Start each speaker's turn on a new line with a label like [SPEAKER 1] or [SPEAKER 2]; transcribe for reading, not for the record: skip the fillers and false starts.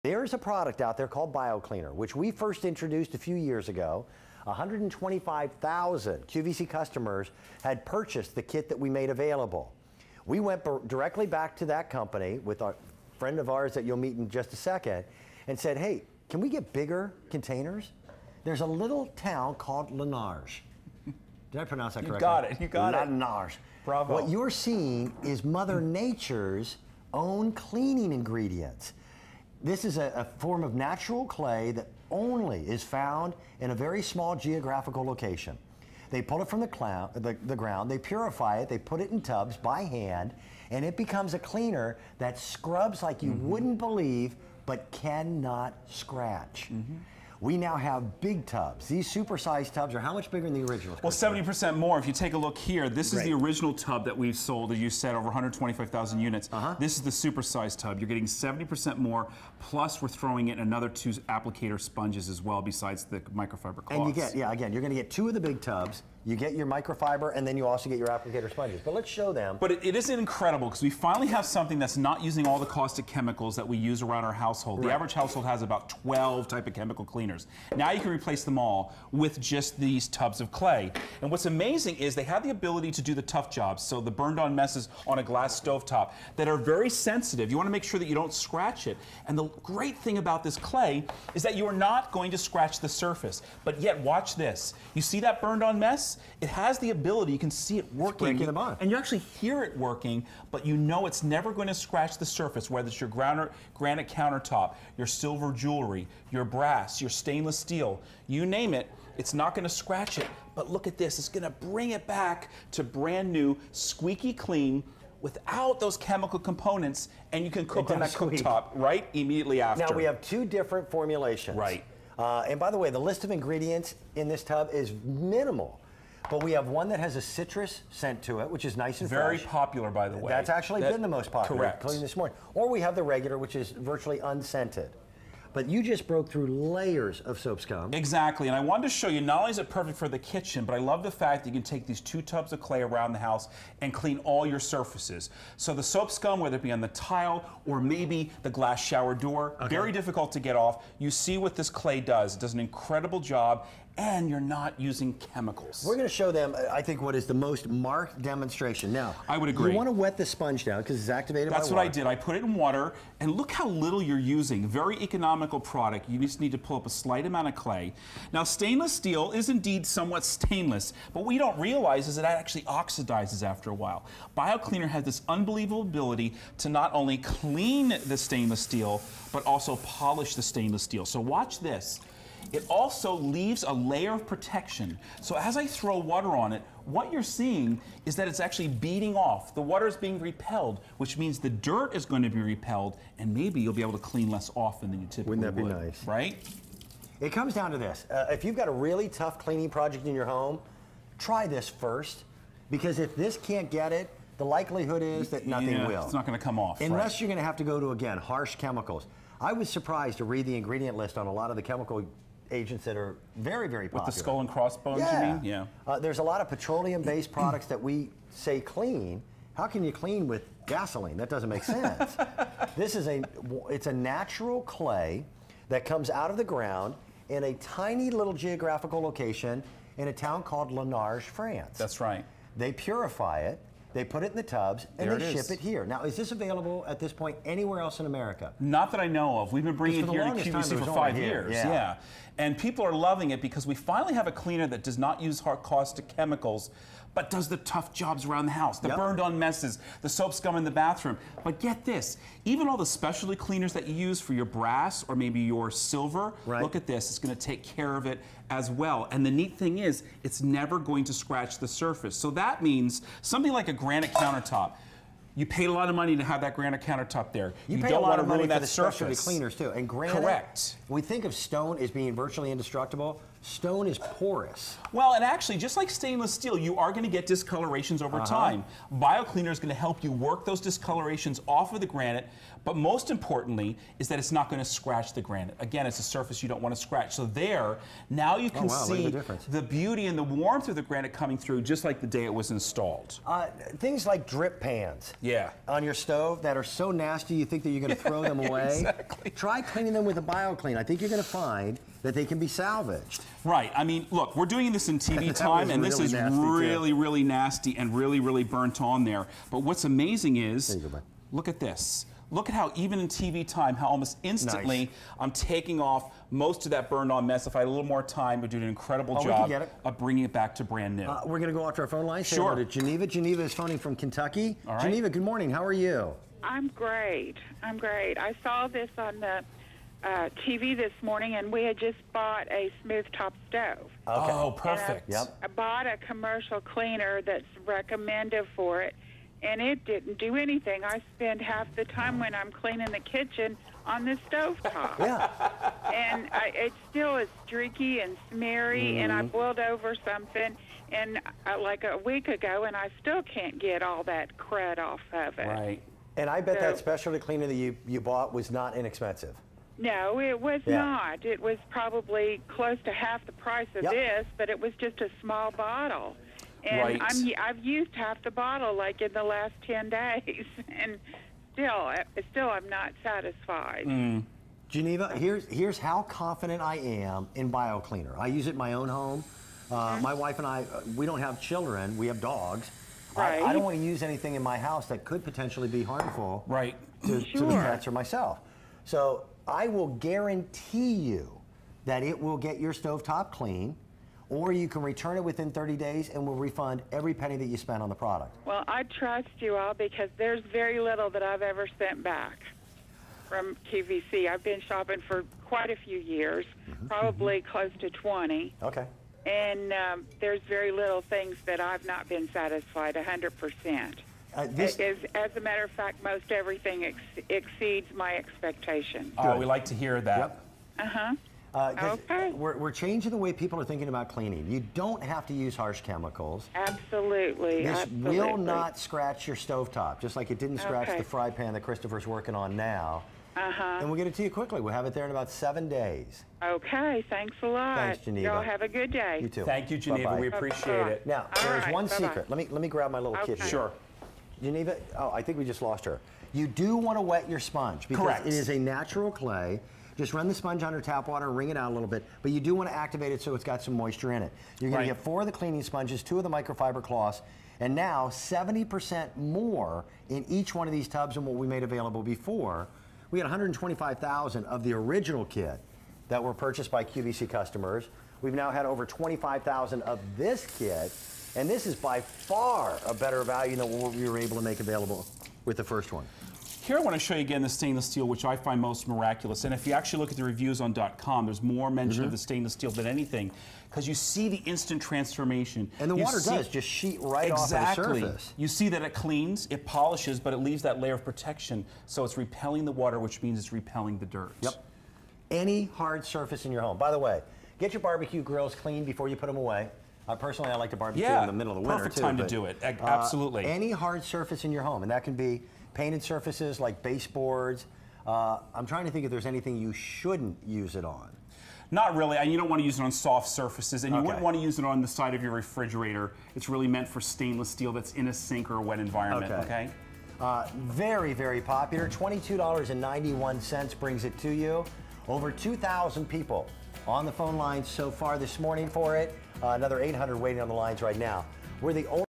[SPEAKER 1] There's a product out there called BioCleaner, which we first introduced a few years ago. 125,000 QVC customers had purchased the kit that we made available. We went directly back to that company with a friend of ours that you'll meet in just a second and said, hey, can we get bigger containers? There's a little town called Lanarge. Did I pronounce that correctly?
[SPEAKER 2] You got it, you got it.
[SPEAKER 1] Lanarge.
[SPEAKER 2] Bravo.
[SPEAKER 1] What you're seeing is Mother Nature's own cleaning ingredients. This is a form of natural clay that only is found in a very small geographical location. They pull it from the ground, they purify it, they put it in tubs by hand, and it becomes a cleaner that scrubs like you wouldn't believe, but cannot scratch. We now have big tubs. These supersized tubs are how much bigger than the originals?
[SPEAKER 2] Well, 70% more. If you take a look here, this is
[SPEAKER 1] Great.
[SPEAKER 2] the original tub that we've sold, as you said, over 125,000 units. This is the supersized tub. You're getting 70% more, plus we're throwing in another 2 applicator sponges as well, besides the microfiber cloths.
[SPEAKER 1] And you get, again, you're going to get 2 of the big tubs. You get your microfiber, and then you also get your applicator sponges. But let's show them.
[SPEAKER 2] But it is incredible, because we finally have something that's not using all the caustic chemicals that we use around our household. The average household has about 12 type of chemical cleaners. Now you can replace them all with just these tubs of clay. And what's amazing is they have the ability to do the tough jobs, so the burned-on messes on a glass stovetop that are very sensitive. You want to make sure that you don't scratch it. And the great thing about this clay is that you are not going to scratch the surface. But yet, watch this. You see that burned-on mess? It has the ability, you can see it working.
[SPEAKER 1] It's breaking them on.
[SPEAKER 2] And you actually hear it working, but you know it's never going to scratch the surface, whether it's your granite countertop, your silver jewelry, your brass, your stainless steel, you name it, it's not going to scratch it. But look at this, it's going to bring it back to brand new, squeaky clean, without those chemical components, and you can cook on that cooktop right immediately after.
[SPEAKER 1] Now we have 2 different formulations.
[SPEAKER 2] Right.
[SPEAKER 1] And by the way, the list of ingredients in this tub is minimal. But we have one that has a citrus scent to it, which is nice and
[SPEAKER 2] very
[SPEAKER 1] fresh.
[SPEAKER 2] popular, by the way.
[SPEAKER 1] That's actually been the most popular,
[SPEAKER 2] correct.
[SPEAKER 1] including this morning. Or we have the regular, which is virtually unscented. But you just broke through layers of soap scum.
[SPEAKER 2] Exactly, and I wanted to show you, not only is it perfect for the kitchen, but I love the fact that you can take these 2 tubs of clay around the house and clean all your surfaces. So the soap scum, whether it be on the tile or maybe the glass shower door, very difficult to get off. You see what this clay does. It does an incredible job, and you're not using chemicals.
[SPEAKER 1] We're going to show them, I think, what is the most marked demonstration. Now,
[SPEAKER 2] I would agree.
[SPEAKER 1] You want to wet the sponge down because it's activated by water.
[SPEAKER 2] That's what I did. I put it in water, and look how little you're using. Very economical product. You just need to pull up a slight amount of clay. Now, stainless steel is indeed somewhat stainless, but what you don't realize is that it actually oxidizes after a while. BioCleaner has this unbelievable ability to not only clean the stainless steel, but also polish the stainless steel. So watch this. It also leaves a layer of protection. So as I throw water on it, what you're seeing is that it's actually beading off. The water is being repelled, which means the dirt is going to be repelled, and maybe you'll be able to clean less often than you typically would.
[SPEAKER 1] Wouldn't that be nice?
[SPEAKER 2] Right?
[SPEAKER 1] It comes down to this. If you've got a really tough cleaning project in your home, try this first. Because if this can't get it, the likelihood is that nothing will.
[SPEAKER 2] It's not going to come off.
[SPEAKER 1] Unless you're going to have to go to, again, harsh chemicals. I was surprised to read the ingredient list on a lot of the chemical agents that are very, very popular.
[SPEAKER 2] With the skull and crossbones, you mean? Yeah.
[SPEAKER 1] There's a lot of petroleum-based products that we say clean. How can you clean with gasoline? That doesn't make sense. This is it's a natural clay that comes out of the ground in a tiny little geographical location in a town called Lanarge, France.
[SPEAKER 2] That's right.
[SPEAKER 1] They purify it, they put it in the tubs, and they ship it here. Now, is this available at this point anywhere else in America?
[SPEAKER 2] Not that I know of. We've been bringing it here to QVC for 5 years. Yeah. And people are loving it because we finally have a cleaner that does not use hard caustic chemicals, but does the tough jobs around the house, the burned on messes, the soap scum in the bathroom. But get this, even all the specialty cleaners that you use for your brass or maybe your silver, look at this, it's going to take care of it as well. And the neat thing is, it's never going to scratch the surface. So that means something like a granite countertop. You paid a lot of money to have that granite countertop there.
[SPEAKER 1] You pay
[SPEAKER 2] don't
[SPEAKER 1] a lot
[SPEAKER 2] want
[SPEAKER 1] of
[SPEAKER 2] to
[SPEAKER 1] money
[SPEAKER 2] ruin
[SPEAKER 1] for
[SPEAKER 2] that
[SPEAKER 1] the
[SPEAKER 2] surface.
[SPEAKER 1] specialty cleaners too. And granite,
[SPEAKER 2] correct.
[SPEAKER 1] We think of stone as being virtually indestructible. stone is porous.
[SPEAKER 2] Well, and actually, just like stainless steel, you are going to get discolorations over time. BioCleaner is going to help you work those discolorations off of the granite, but most importantly is that it's not going to scratch the granite. Again, it's a surface you don't want to scratch. So there, now you can see the beauty and the warmth of the granite coming through just like the day it was installed.
[SPEAKER 1] Things like drip pans on your stove that are so nasty you think that you're going to throw them away.
[SPEAKER 2] Exactly.
[SPEAKER 1] Try cleaning them with a BioClean. I think you're going to find that they can be salvaged.
[SPEAKER 2] Right. I mean, look, we're doing this in TV time, and this is really nasty and really burnt on there. But what's amazing is, look at this. Look at how even in TV time, how almost instantly I'm taking off most of that burned on mess. If I had a little more time, we're doing an incredible job of bringing it back to brand new.
[SPEAKER 1] We're going to go off to our phone line.
[SPEAKER 2] Sure.
[SPEAKER 1] To Geneva. Geneva is phoning from Kentucky.
[SPEAKER 2] All right.
[SPEAKER 1] Geneva, good morning. How are you?
[SPEAKER 3] I'm great. I'm great. I saw this on the TV this morning, and we had just bought a smooth top stove.
[SPEAKER 1] Okay.
[SPEAKER 2] Oh, perfect.
[SPEAKER 3] I bought a commercial cleaner that's recommended for it, and it didn't do anything. I spend half the time when I'm cleaning the kitchen on the stovetop. And it still is streaky and smeary, and I boiled over something and like a week ago, and I still can't get all that crud off of it.
[SPEAKER 2] Right.
[SPEAKER 1] And I bet that specialty cleaner that you bought was not inexpensive.
[SPEAKER 3] No, it was not. It was probably close to half the price of this, but it was just a small bottle. And I've used half the bottle like in the last 10 days, and still I'm not satisfied.
[SPEAKER 1] Geneva, here's how confident I am in BioCleaner. I use it in my own home. My wife and I, we don't have children, we have dogs. I don't want to use anything in my house that could potentially be harmful to the pets or myself. So I will guarantee you that it will get your stovetop clean, or you can return it within 30 days and we'll refund every penny that you spent on the product.
[SPEAKER 3] Well, I trust you all because there's very little that I've ever sent back from QVC. I've been shopping for quite a few years, probably close to 20.
[SPEAKER 1] Okay.
[SPEAKER 3] And there's very little things that I've not been satisfied 100%. As a matter of fact, most everything exceeds my expectations.
[SPEAKER 2] Oh, we like to hear that.
[SPEAKER 3] Okay.
[SPEAKER 1] We're changing the way people are thinking about cleaning. You don't have to use harsh chemicals.
[SPEAKER 3] Absolutely.
[SPEAKER 1] This will not scratch your stovetop, just like it didn't scratch the fry pan that Christopher's working on now. And we'll get it to you quickly. We'll have it there in about 7 days.
[SPEAKER 3] Okay, thanks a lot.
[SPEAKER 1] Thanks, Geneva.
[SPEAKER 3] Y'all have a good day.
[SPEAKER 1] You too.
[SPEAKER 2] Thank you, Geneva. We appreciate it.
[SPEAKER 1] Now, there's one secret. Let me grab my little kit here.
[SPEAKER 2] Sure.
[SPEAKER 1] Geneva, I think we just lost her. You do want to wet your sponge because it is a natural clay. Just run the sponge under tap water and wring it out a little bit, but you do want to activate it so it's got some moisture in it. You're going to get 4 of the cleaning sponges, 2 of the microfiber cloths, and now 70% more in each one of these tubs than what we made available before. We had 125,000 of the original kit that were purchased by QVC customers. We've now had over 25,000 of this kit, and this is by far a better value than what we were able to make available with the first one.
[SPEAKER 2] Here I want to show you again the stainless steel, which I find most miraculous. And if you actually look at the reviews on .com, there's more mention of the stainless steel than anything, because you see the instant transformation.
[SPEAKER 1] And the water does just sheet right off the surface.
[SPEAKER 2] You see that it cleans, it polishes, but it leaves that layer of protection, so it's repelling the water, which means it's repelling the dirt.
[SPEAKER 1] Yep. Any hard surface in your home. By the way, get your barbecue grills clean before you put them away. Personally, I like to barbecue in the middle of the winter,
[SPEAKER 2] perfect time to do it. Absolutely.
[SPEAKER 1] Any hard surface in your home, and that can be painted surfaces like baseboards. I'm trying to think if there's anything you shouldn't use it on.
[SPEAKER 2] Not really. You don't want to use it on soft surfaces, and you wouldn't want to use it on the side of your refrigerator. It's really meant for stainless steel that's in a sink or a wet environment, okay?
[SPEAKER 1] Very, very popular. $22.91 brings it to you. Over 2,000 people on the phone lines so far this morning for it. Another 800 waiting on the lines right now. We're the only